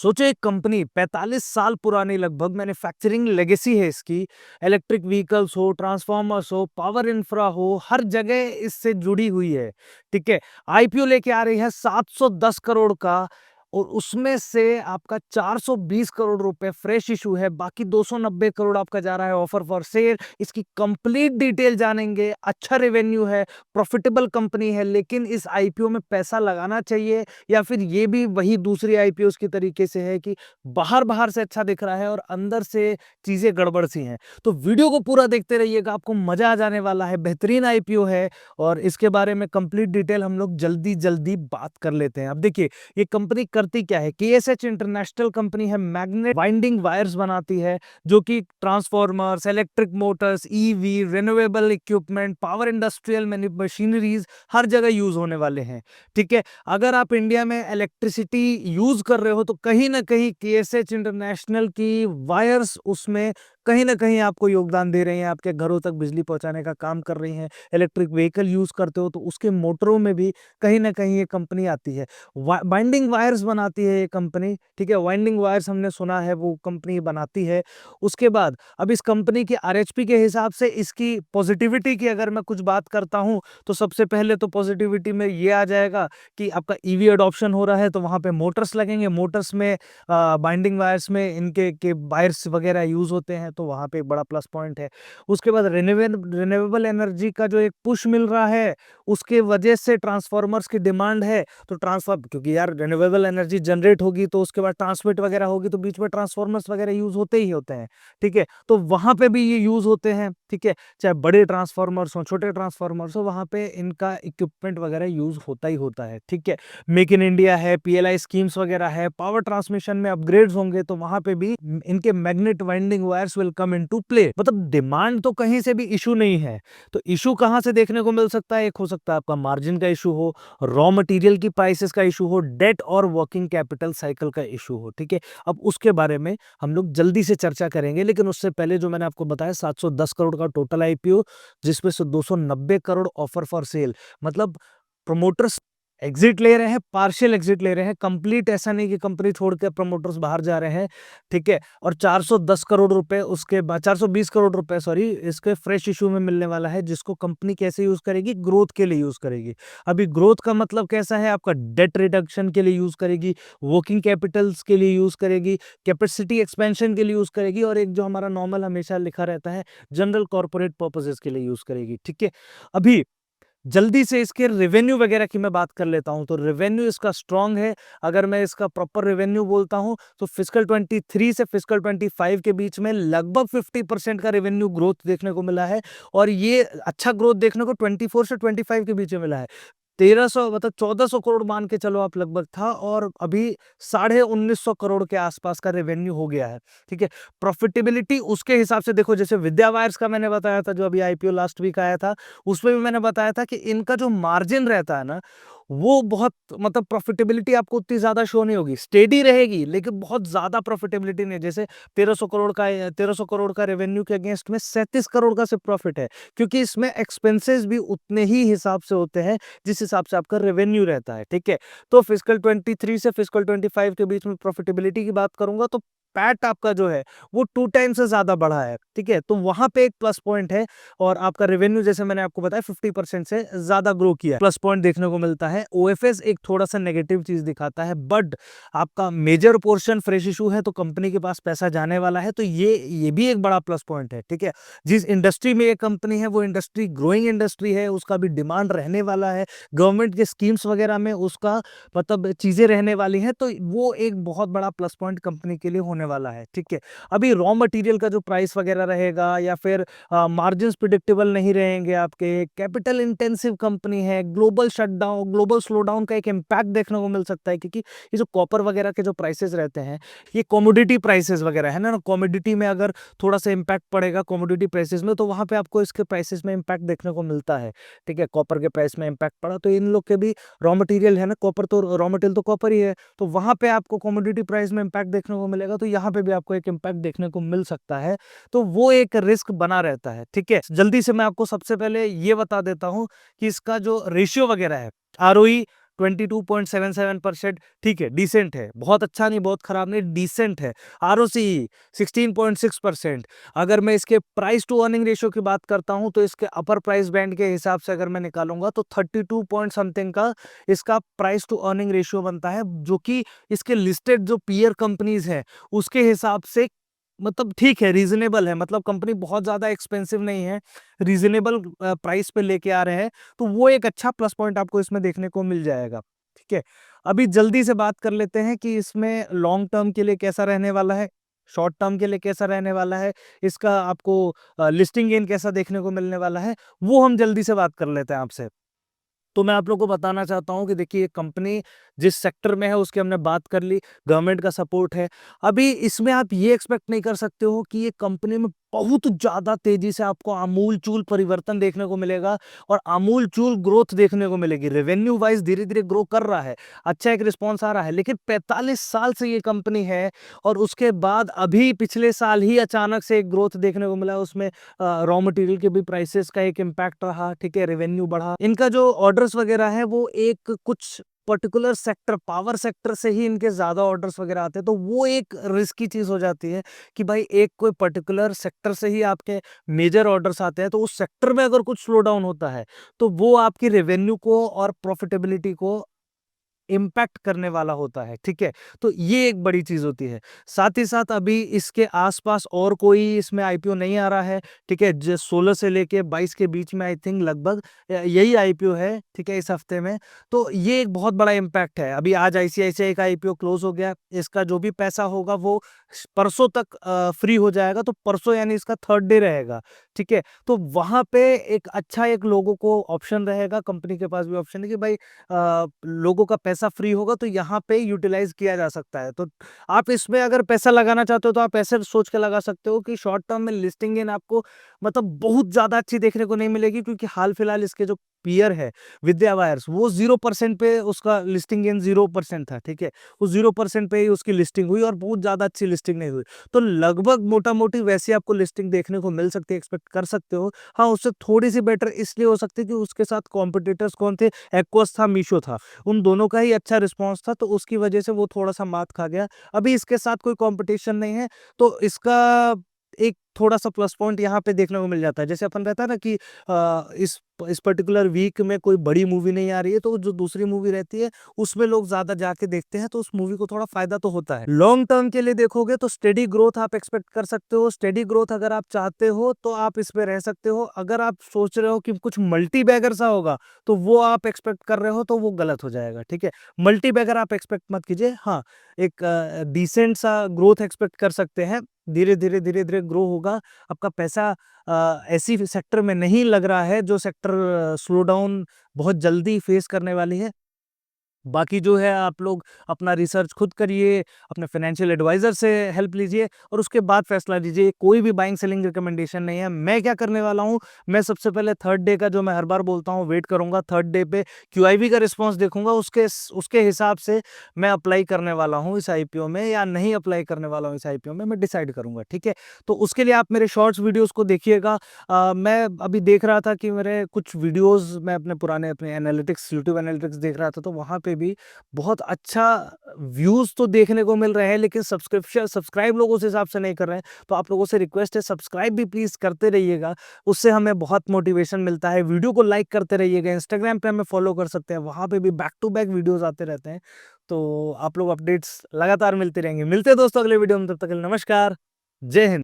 सोचो एक कंपनी 45 साल पुरानी लगभग मैन्युफैक्चरिंग लेगेसी है इसकी। इलेक्ट्रिक व्हीकल्स हो, ट्रांसफॉर्मर्स हो, पावर इंफ्रा हो, हर जगह इससे जुड़ी हुई है। ठीक है। आईपीओ लेके आ रही है 710 करोड़ का, और उसमें से आपका 420 करोड़ रुपए फ्रेश इशू है, बाकी 290 करोड़ आपका जा रहा है ऑफर फॉर सेल। इसकी कंप्लीट डिटेल जानेंगे। अच्छा रेवेन्यू है, प्रॉफिटेबल कंपनी है, लेकिन इस आईपीओ में पैसा लगाना चाहिए या फिर ये भी वही दूसरी आईपीओ की तरीके से है कि बाहर बाहर से अच्छा दिख रहा है और अंदर से चीजें गड़बड़ सी हैं। तो वीडियो को पूरा देखते रहिएगा, आपको मजा आ जाने वाला है। बेहतरीन आईपीओ है और इसके बारे में कंप्लीट डिटेल हम लोग जल्दी जल्दी बात कर लेते हैं। अब देखिए, ये कंपनी करती क्या है। केएसएच इंटरनेशनल कंपनी है, मैग्नेट वाइंडिंग वायर्स बनाती है, जो कि transformers, electric motors, EV, renewable equipment, power industrial machineries हर जगह यूज होने वाले हैं। ठीक है। अगर आप इंडिया में इलेक्ट्रिसिटी यूज कर रहे हो तो कहीं ना कहीं केएसएच इंटरनेशनल की वायर्स उसमें कहीं ना कहीं आपको योगदान दे रही हैं, आपके घरों तक बिजली पहुंचाने का काम कर रही हैं। इलेक्ट्रिक व्हीकल यूज करते हो तो उसके मोटरों में भी कहीं ना कहीं ये कंपनी आती है। बाइंडिंग वायर्स बनाती है ये कंपनी। ठीक है। वाइंडिंग वायर्स हमने सुना है वो कंपनी बनाती है। उसके बाद अब इस कंपनी की आरएचपी के हिसाब से इसकी पॉजिटिविटी की अगर मैं कुछ बात करता हूं तो सबसे पहले तो पॉजिटिविटी में ये आ जाएगा कि आपका ईवी अडॉप्शन हो रहा है, तो वहां पे मोटर्स लगेंगे। मोटर्स में बाइंडिंग वायर्स में इनके के वायर्स वगैरह यूज होते हैं, तो वहां पे एक बड़ा प्लस पॉइंट है। उसके बाद रिन्यूएबल एनर्जी का जो एक पुश मिल रहा है, उसके वजह से ट्रांसफॉर्मर्स की डिमांड है। तो ट्रांसफॉर्म, क्योंकि यार रिन्यूएबल एनर्जी जनरेट होगी तो उसके बाद ट्रांसमिट वगैरह होगी, तो बीच में ट्रांसफॉर्मर्स वगैरह यूज होते ही होते हैं। ठीक है। तो वहां पे भी ये यूज होते हैं। ठीक है। चाहे बड़े ट्रांसफॉर्मर्स हो, छोटे ट्रांसफॉर्मर्स हो, वहां पे इनका इक्विपमेंट वगैरह यूज होता ही होता है। ठीक है। मेक इन इंडिया है, पीएलआई स्कीम्स वगैरह है, पावर ट्रांसमिशन में अपग्रेड्स होंगे, तो वहां पे भी इनके magnet winding wires will come into play. मतलब डिमांड तो कहीं से भी इशू नहीं है। तो इशू कहां से देखने को मिल सकता है? एक हो सकता है आपका मार्जिन का इशू हो, रॉ मटेरियल की प्राइसेस का इशू हो, डेट और वर्किंग कैपिटल साइकिल का इशू हो। ठीक है। अब उसके बारे में हम लोग जल्दी से चर्चा करेंगे, लेकिन उससे पहले जो मैंने आपको बताया 710 करोड़ का टोटल आईपीओ, जिसमें से 290 करोड़ ऑफर फॉर सेल, मतलब प्रमोटर्स एग्जिट ले रहे हैं, पार्शियल एग्जिट ले रहे हैं, कंप्लीट ऐसा नहीं कि कंपनी छोड़ के प्रमोटर्स बाहर जा रहे हैं। ठीक है। और 410 करोड़ रुपए उसके बाद 420 करोड़ रुपए सॉरी इसके फ्रेश इशू में मिलने वाला है, जिसको कंपनी कैसे यूज करेगी? ग्रोथ के लिए यूज करेगी। अभी ग्रोथ का मतलब कैसा है? आपका डेट रिडक्शन के लिए यूज करेगी, वर्किंग कैपिटल्स के लिए यूज करेगी, कैपेसिटी एक्सपेंशन के लिए यूज करेगी, और एक जो हमारा नॉर्मल हमेशा लिखा रहता है जनरल कॉर्पोरेट पर्पसेस के लिए यूज करेगी। ठीक है। अभी जल्दी से इसके रेवेन्यू वगैरह की मैं बात कर लेता हूं, तो रेवेन्यू इसका स्ट्रांग है। अगर मैं इसका प्रॉपर रेवेन्यू बोलता हूं तो फिस्कल 23 से फिस्कल 25 के बीच में लगभग 50% का रेवेन्यू ग्रोथ देखने को मिला है। और ये अच्छा ग्रोथ देखने को 24 से 25 के बीच में मिला है। 1300 मतलब 1400 करोड़ मान के चलो आप लगभग था, और अभी 1950 करोड़ के आसपास का रेवेन्यू हो गया है। ठीक है। प्रॉफिटेबिलिटी उसके हिसाब से देखो, जैसे विद्या वायर्स का मैंने बताया था, जो अभी आईपीओ लास्ट वीक आया था, उसमें भी मैंने बताया था कि इनका जो मार्जिन रहता है ना, वो बहुत मतलब प्रॉफिटेबिलिटी आपको उतनी ज्यादा शो नहीं होगी, स्टेडी रहेगी, लेकिन बहुत ज्यादा प्रॉफिटेबिलिटी नहीं। जैसे 1300 करोड़ का रेवेन्यू के अगेंस्ट में 37 करोड़ का सिर्फ प्रॉफिट है, क्योंकि इसमें एक्सपेंसेस भी उतने ही हिसाब से होते हैं जिस हिसाब से आपका रेवेन्यू रहता है। ठीक है। तो फिस्कल 23 से फिस्कल 25 के बीच में प्रॉफिटेबिलिटी की बात करूंगा तो पैट आपका जो है वो 2 टाइम से ज्यादा बढ़ा है। ठीक है। तो वहां पे एक प्लस पॉइंट है। और आपका रेवेन्यू जैसे मैंने आपको बताया 50% से ज्यादा ग्रो किया, प्लस पॉइंट देखने को मिलता है। ओएफएस एक थोड़ा सा नेगेटिव चीज दिखाता है, बट आपका मेजर पोर्शन फ्रेश इशू है, तो कंपनी के पास पैसा जाने वाला है, तो ये भी एक बड़ा प्लस पॉइंट है। ठीक है। जिस इंडस्ट्री में ये कंपनी है वो इंडस्ट्री ग्रोइंग इंडस्ट्री है, उसका भी डिमांड रहने वाला है, गवर्नमेंट के स्कीम्स वगैरह में उसका मतलब चीजें रहने वाली हैं, तो वो एक बहुत बड़ा प्लस पॉइंट कंपनी के लिए होने वाला है। ठीक है। अभी रॉ मटेरियल का जो प्राइस वगैरह रहेगा, या फिर मार्जिन्स प्रिडिक्टेबल नहीं रहेंगे आपके, कैपिटल इंटेंसिव कंपनी है, ग्लोबल शटडाउन, ग्लोबल स्लोडाउन का एक इम्पैक्ट देखने को मिल सकता है, क्योंकि ये जो कॉपर वगैरह के जो प्राइसेस रहते हैं, ये कॉमोडिटी प्राइसेस वगैरह है ना, कॉमोडिटी में अगर थोड़ा सा इम्पैक्ट पड़ेगा कॉमोडिटी प्राइसेस में, तो वहां पे आपको इसके प्राइसेस में इम्पैक्ट देखने को मिलता है। ठीक है। कॉपर के प्राइस में इम्पैक्ट पड़ा, तो इन लोग के भी रॉ मटेरियल है ना, कॉपर तो रॉ मटेरियल तो कॉपर ही है, तो वहां पे आपको कॉमोडिटी प्राइस में इम्पैक्ट देखने को मिलेगा, तो यहाँ पे भी आपको एक इम्पैक्ट देखने को मिल सकता है। तो वो एक रिस्क बना रहता है। ठीक है। जल्दी से मैं आपको सबसे पहले ये बता देता हूं कि इसका जो रेशियो वगैरह है, आरओई 22.77%, ठीक है, डिसेंट है, बहुत अच्छा नहीं, बहुत खराब नहीं, डिसेंट है। ROCE 16.6%। अगर मैं इसके प्राइस टू अर्निंग रेशियो की बात करता हूं तो इसके अपर प्राइस बैंड के हिसाब से अगर मैं निकालूंगा तो 32 पॉइंट समथिंग का इसका प्राइस टू अर्निंग रेशियो बनता है, जो कि इसके लिस्टेड जो पीयर कंपनीज हैं उसके हिसाब से मतलब ठीक है, रीजनेबल है, मतलब कंपनी बहुत ज्यादा एक्सपेंसिव नहीं है, रीजनेबल प्राइस पे लेके आ रहे हैं, तो वो एक अच्छा प्लस पॉइंट आपको इसमें देखने को मिल जाएगा। ठीक है, अभी जल्दी से बात कर लेते हैं कि इसमें लॉन्ग टर्म के लिए कैसा रहने वाला है, शॉर्ट टर्म के लिए कैसा रहने वाला है, इसका आपको लिस्टिंग गेन कैसा देखने को मिलने वाला है, वो हम जल्दी से बात कर लेते हैं आपसे। तो मैं आप लोगों को बताना चाहता हूं कि देखिए, कंपनी जिस सेक्टर में है उसकी हमने बात कर ली, गवर्नमेंट का सपोर्ट है। अभी इसमें आप ये एक्सपेक्ट नहीं कर सकते हो कि ये कंपनी में बहुत ज्यादा तेजी से आपको आमूल-चूल परिवर्तन देखने को मिलेगा और आमूल-चूल ग्रोथ देखने को मिलेगी। रेवेन्यू वाइज धीरे-धीरे ग्रो कर रहा है, अच्छा एक रिस्पॉन्स आ रहा है, लेकिन 45 साल से ये कंपनी है और उसके बाद अभी पिछले साल ही अचानक से एक ग्रोथ देखने को मिला। उसमें रॉ मटेरियल के भी प्राइसेस का एक इम्पैक्ट रहा, ठीक है, रेवेन्यू बढ़ा। इनका जो ऑर्डर्स वगैरह है वो एक कुछ पर्टिकुलर सेक्टर, पावर सेक्टर से ही इनके ज्यादा ऑर्डर्स वगैरह आते हैं, तो वो एक रिस्की चीज हो जाती है कि भाई एक कोई पर्टिकुलर सेक्टर से ही आपके मेजर ऑर्डर्स आते हैं, तो उस सेक्टर में अगर कुछ स्लो डाउन होता है तो वो आपकी रेवेन्यू को और प्रॉफिटेबिलिटी को इम्पैक्ट करने वाला होता है, ठीक है? तो ये एक बड़ी चीज़ होती है। साथ ही साथ अभी इसके आस-पास और कोई इसमें आईपीओ नहीं आ रहा है, ठीक है? ज 16 से लेके 22 के बीच में आई थिंक लगभग यही आईपीओ है, ठीक है, इस हफ्ते में। तो ये एक बहुत बड़ा इम्पैक्ट है। अभी आज आईसीआईसीआई का आईपीओ क्लोज़ हो गया, इसका जो भी पैसा होगा वो परसों तक फ्री हो जाएगा, तो परसों यानी इसका थर्ड डे रहेगा, ठीक है? तो वहाँ पे एक अच्छा एक लोगों को ऑप्शन रहेगा, कंपनी के पास भी ऑप्शन है कि भाई लोगों का पैसा फ्री होगा तो यहाँ पे यूटिलाइज किया जा सकता है। तो आप इसमें अगर पैसा लगाना चाहते हो तो आप ऐसे सोच के लगा सकते हो कि शॉर्ट टर्म में लिस्टिंग गेन आपको मतलब बहुत ज्यादा अच्छी देखने को नहीं मिलेगी, क्योंकि हाल फिलहाल इसके जो पीयर है विद्या वायर्स, वो 0% पे उसका लिस्टिंग गेन 0% था, ठीक है, वो 0% पे ही उसकी लिस्टिंग हुई और बहुत ज्यादा अच्छी लिस्टिंग नहीं हुई। तो लगभग मोटा मोटी वैसी आपको लिस्टिंग देखने को मिल सकती है, एक्सपेक्ट कर सकते हो। हाँ, उससे थोड़ी सी बेटर इसलिए हो सकती है कि उसके साथ कॉम्पिटिटर्स कौन थे, एक्वस था, मीशो था, उन दोनों का ही अच्छा रिस्पॉन्स था, तो उसकी वजह से वो थोड़ा-सा मात खा गया। अभी इसके साथ कोई कॉम्पिटिशन नहीं है, तो इसका एक थोड़ा-सा प्लस पॉइंट यहाँ पे देखने को मिल जाता है। जैसे अपन रहता है ना कि इस पर्टिकुलर वीक में कोई बड़ी मूवी नहीं आ रही है, तो जो दूसरी मूवी रहती है, उसमें लोग ज़्यादा जाके देखते हैं, तो उस मूवी को थोड़ा फ़ायदा तो होता है। लॉन्ग टर्म के लिए देखोगे तो स्टेडी ग्रोथ आप एक्सपेक्ट कर सकते हो। स्टेडी ग्रोथ अगर आप चाहते हो, तो आप इसमें रह सकते हो। अगर आप सोच रहे हो कि कुछ मल्टी बैगर सा होगा, तो वो आप एक्सपेक्ट कर रहे हो, तो वो गलत हो जाएगा, ठीक है? मल्टी बैगर आप एक्सपेक्ट मत कीजिए। हाँ, एक डिसेंट सा ग्रोथ एक्सपेक्ट कर सकते हैं। धीरे-धीरे, धीरे-धीरे ग्रो होगा। आपका पैसा ऐसी सेक्टर में नहीं लग रहा है जो सेक्टर स्लो डाउन बहुत जल्दी फेस करने वाली है। बाकी जो है आप लोग अपना रिसर्च खुद करिए, अपने फाइनेंशियल एडवाइज़र से हेल्प लीजिए और उसके बाद फैसला लीजिए। कोई भी बाइंग सेलिंग रिकमेंडेशन नहीं है। मैं क्या करने वाला हूँ, मैं सबसे पहले थर्ड डे का जो मैं हर बार बोलता हूँ वेट करूँगा, थर्ड डे पे क्यूआईबी का रिस्पॉन्स देखूँगा, उसके हिसाब से मैं अप्लाई करने वाला हूँ इस आईपीओ में या नहीं अप्लाई करने वाला हूँ इस आईपीओ में, मैं डिसाइड करूँगा, ठीक है? तो उसके लिए आप मेरे शॉर्ट्स वीडियोज़ को देखिएगा। मैं अभी देख रहा था कि मेरे कुछ वीडियोज़ मैं अपने एनालिटिक्स, यूट्यूब एनालिटिक्स देख रहा था, तो वहाँ पे भी बहुत अच्छा व्यूज़ तो देखने को मिल रहे हैं, लेकिन सब्सक्राइब लोग उस हिसाब से नहीं कर रहे हैं। तो आप लोगों से रिक्वेस्ट है, सब्सक्राइब भी प्लीज़ करते रहिएगा, उससे हमें बहुत मोटिवेशन मिलता है। वीडियो को लाइक करते रहिएगा, इंस्टाग्राम पे हमें फॉलो कर सकते हैं, वहाँ पे भी बैक टू बैक वीडियोज़ आते रहते हैं। तो आप लोग अपडेट्स लगातार मिलते रहेंगे। मिलते हैं दोस्तों अगले वीडियो में, तब तक के लिए नमस्कार, जय हिंद।